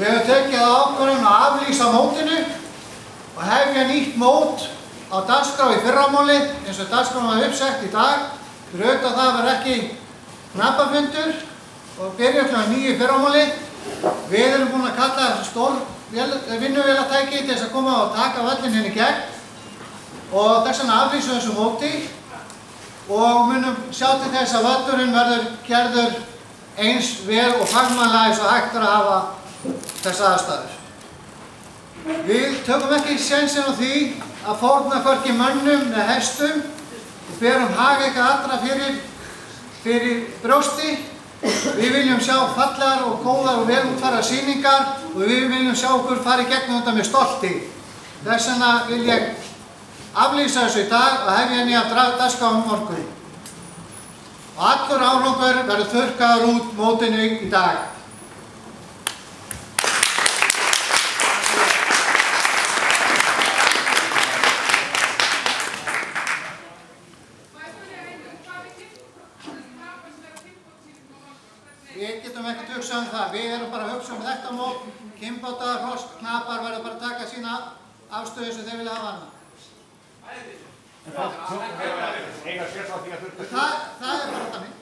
Við höfum tekið ákvörðun að aflýsa mótinu og hefja nýtt mót á dagskrá í fyrramálið eins og dagskráin var uppsett í dag. Fyrir auðvitað það var ekki knappafundur og byrja kl. 9 í fyrramálið. Við erum búin að kalla stór vinnuvélatæki til þess að koma og taka völlinn hérna í gegn og þess vegna aflýsum þessu móti og munum sjá til þess að völlurinn verður gerður eins vel og fagmannlega eins og hægt er að hafa þessa aðstæður. Við tökum ekki sénsinn á því að fórna hvorki mönnum eða hestum og berum hag ykkar allra fyrir brjósti. Við viljum sjá fallegar og góðar og vel útfærðar sýningar og við viljum sjá okkur fara í gegnum þetta með stolti. Þess vegna vil ég aflýsa þessu í dag og hefja nýja dagskrá morgun. Og allur árangur verður þurrkaður út mótinu í dag. Við getum ekkert hugsað það. Við erum bara að hugsa þetta mót. Kynbátar, hross, knapar verður bara að taka sína afstöðu sem þeir vilja hafa hana. Það er bara þannig.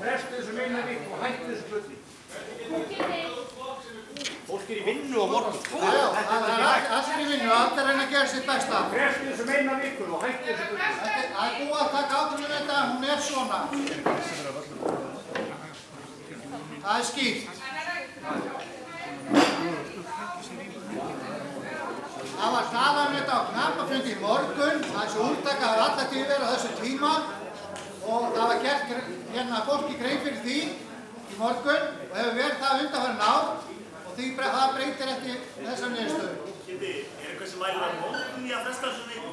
Frestu þessu meina viku og hættu þessu hluti. Fólk í vinnu á morgun. Allir í vinnu, allir reyna að gera sitt besta. Frestu þessu meina viku og hættu þessu hluti. Það er búið að taka ákvörðun þetta, hún er svona. Það er skýrt. Það var talað um þetta á knappafundi í morgun, þessu úttaka hafði alla tíð verið á þessu tíma og það var gert hérna fólki grein fyrir því í morgun og hefur verið það undanfarin ár og það breytir ekki þessar niðurstöðu. Kiddi, er eitthvað sem væri að mótni að fresta þessu viku?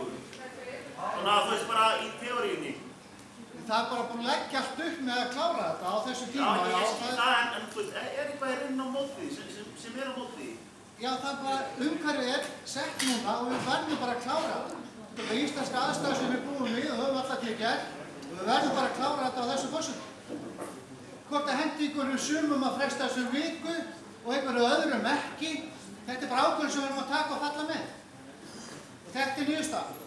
Þannig að þú veist bara í teóriunni. Það er bara búin að leggja allt upp með að klára þetta á þessu tíma. Já, ég skil það, en þú veist, er eitthvað inn á móti sem er á móti? Já, það er bara, umhverfið er sett núna og við verðum bara að klára þetta. Þetta er íslenska aðstæður sem við búum við og höfum alltaf til gert og við verðum bara að klára þetta á þessu forsendum. Hvort að hendi einhverju sumum að fresta þessu viku og einhverju öðrum ekki, þetta er bara ákvörðun sem við erum að taka og falla með. Og þetta er niðurstaðan.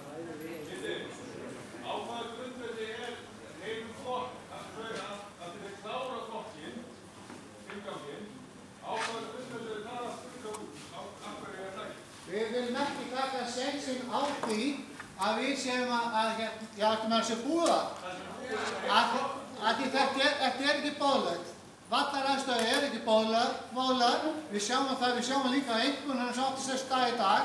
Við viljum ekki taka sénsinn á því að við séum að búið að því þetta er ekki boðlegt. Vallaraðstöðu er ekki boðlegar. Við sjáum það, við sjáum líka einhvern veginn sem átti sér stað í dag.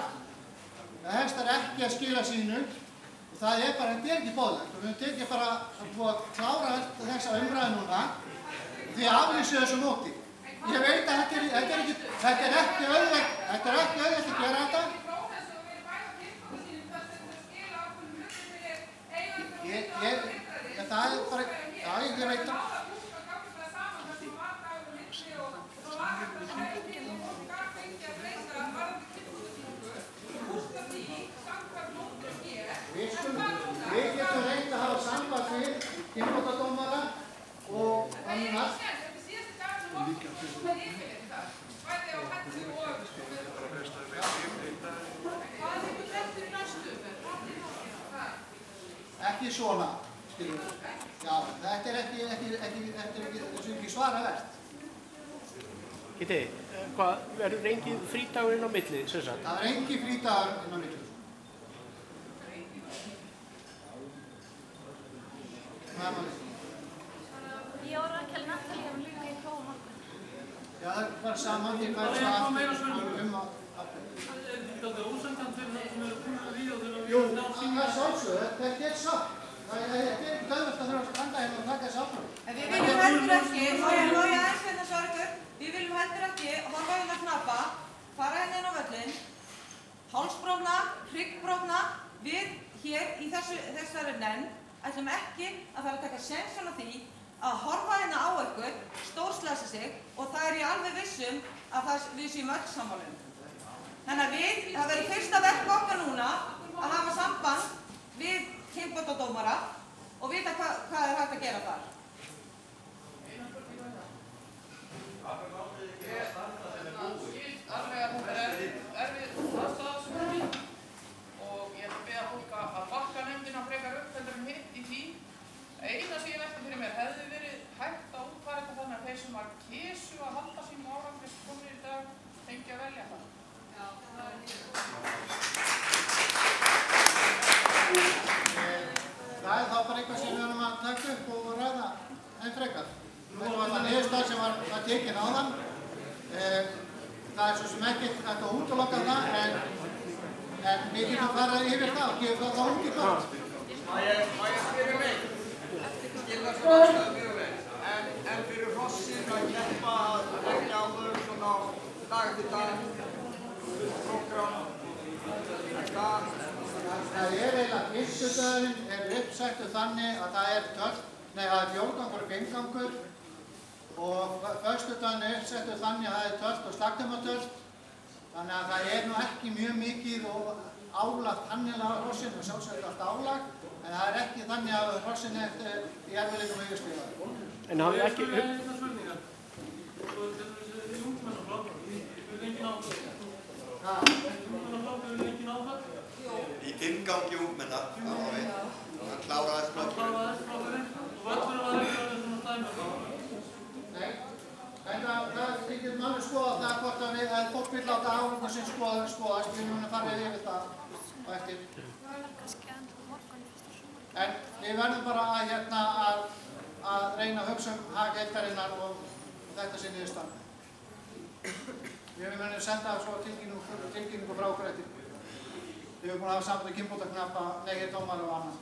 Hestar ekki að skila sínu og það er bara, þetta er ekki boðlegt. Og við höfum tekið bara að búið að klára þessa umræðu núna því að aflýsa þessu móti. Ég veit að þetta er ekki auðvelt að gera þetta. Það er bara, já, ég veit það. Við getum reynt að hafa samband við kynbótadómara og annað. Ekki svona, skiljum við. Já, þetta er ekki svaravert. Kiddi, hvað, verður engin frídagur inn á milli, sem sagt? Það er engin frídagur inn á milli. Hvað er málið? Ég og Rakel Natalía erum líka í prófa morgun. Já, það er bara saman, ég fæði svona aftur Það er ósangant fyrir það sem eru búin að við og þeirra Jú, það er sálsögðu, þetta er sátt. Það er ekki döðvöld að þurfa að standa hérna og taka þessi áfram. En við viljum heldur ekki, og ég logi aðeins hérna Sörgur, við viljum heldur ekki horfa hérna knappa, fara hérna inn á völlinn, hálsbrotna, hryggbrotna, við hér í þessari nefnd ætlum ekki að fara að taka sénsinn á því að horfa hérna á ykkur, stórslæsa sig og það er ég alveg vissum að við séum öll sammála. Þannig að það verður fyrsta verk okkar núna að hafa samband við kynbótadómara og vita hvað er hægt að gera þar. tekinn áðan. Það er svo sem ekkert hægt að útiloka það, en við getum farið yfir það og gefum það út í kvöld. Má ég spyrja mig? Skil það svona aðstöðu mjög vel. En fyrir hrossin að keppa að leggja á þau svona dag eftir dag, prógram, Það er eiginlega fimmtudagurinn er uppsettur þannig að það er fjórgangur og fimmgangur og föstudagurinn er uppsettur þannig að það er tölt og slagtumatölt. Þannig að það er nú ekki mjög mikið og álagt hannilega á hrossinu, sjálfsagt allt álag, en það er ekki þannig að hrossin er í erfiðleikum yfirstigaður. En hafið ekki Það er eitthvað spurningar. Og þessi ungmennaflokk, við engin áfall. Ungmennaflokk, við engin áfall. Í inngangi ungmenna, það kláraðist flokkurinn. Og völlurinn var ekki alveg svona stæmur. Nei, en það þykir alveg skoða það hvort að fólk vil láta árangur sem skoðast, við munum farið yfir það á eftir. En við verðum bara að reyna að hugsa hag heildarinnar og þetta sé niðurstaðan. Við munum senda svo tilkynningu frá okkur eftir. Við höfum búin að hafa samband við kynbótaknappa, dómara og annað.